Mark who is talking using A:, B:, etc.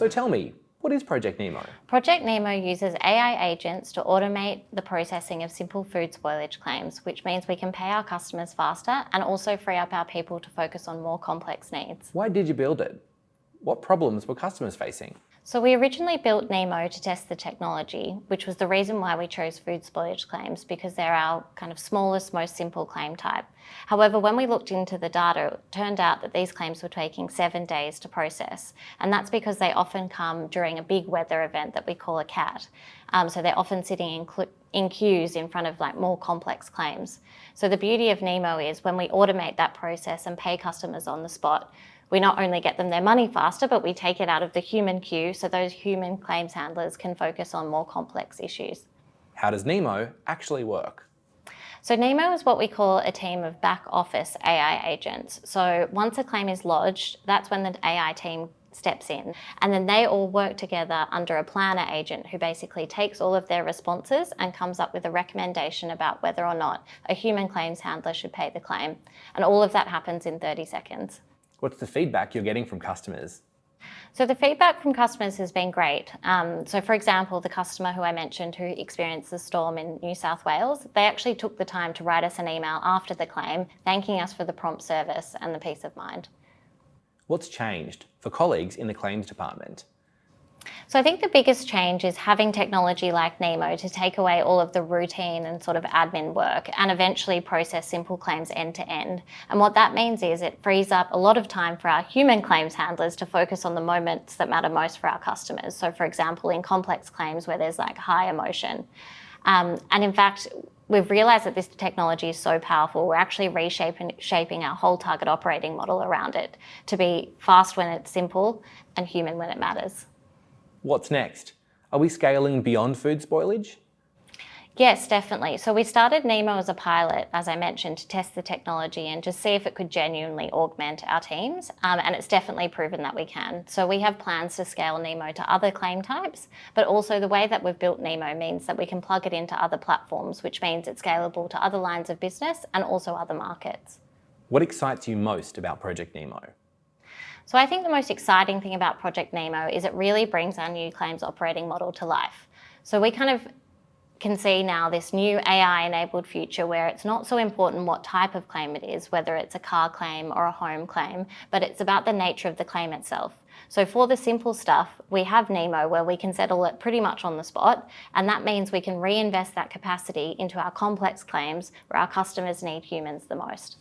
A: So tell me, what is Project Nemo?
B: Project Nemo uses AI agents to automate the processing of simple food spoilage claims, which means we can pay our customers faster and also free up our people to focus on more complex needs.
A: Why did you build it? What problems were customers facing?
B: So we originally built Nemo to test the technology, which was the reason why we chose food spoilage claims, because they're our kind of smallest, most simple claim type. However, when we looked into the data, it turned out that these claims were taking 7 days to process. And that's because they often come during a big weather event that we call a CAT. So they're often sitting in queues in front of more complex claims. So the beauty of Nemo is when we automate that process and pay customers on the spot, we not only get them their money faster, but we take it out of the human queue so those human claims handlers can focus on more complex issues.
A: How does Nemo actually work?
B: So Nemo is what we call a team of back office AI agents. So once a claim is lodged, that's when the AI team steps in, and then they all work together under a planner agent who basically takes all of their responses and comes up with a recommendation about whether or not a human claims handler should pay the claim. And all of that happens in 30 seconds.
A: What's the feedback you're getting from customers?
B: So the feedback from customers has been great. So for example, the customer who I mentioned who experienced the storm in New South Wales, they actually took the time to write us an email after the claim, thanking us for the prompt service and the peace of mind.
A: What's changed for colleagues in the claims department?
B: So I think the biggest change is having technology like Nemo to take away all of the routine and sort of admin work and eventually process simple claims end to end. And what that means is it frees up a lot of time for our human claims handlers to focus on the moments that matter most for our customers. So for example, in complex claims where there's high emotion. And in fact, we've realised that this technology is so powerful, we're actually shaping our whole target operating model around it to be fast when it's simple and human when it matters.
A: What's next? Are we scaling beyond food spoilage?
B: Yes, definitely. So we started Nemo as a pilot, as I mentioned, to test the technology and just see if it could genuinely augment our teams. And it's definitely proven that we can. So we have plans to scale Nemo to other claim types, but also the way that we've built Nemo means that we can plug it into other platforms, which means it's scalable to other lines of business and also other markets.
A: What excites you most about Project Nemo?
B: So I think the most exciting thing about Project Nemo is it really brings our new claims operating model to life. So we kind of can see now this new AI-enabled future where it's not so important what type of claim it is, whether it's a car claim or a home claim, but it's about the nature of the claim itself. So for the simple stuff, we have Nemo where we can settle it pretty much on the spot, and that means we can reinvest that capacity into our complex claims where our customers need humans the most.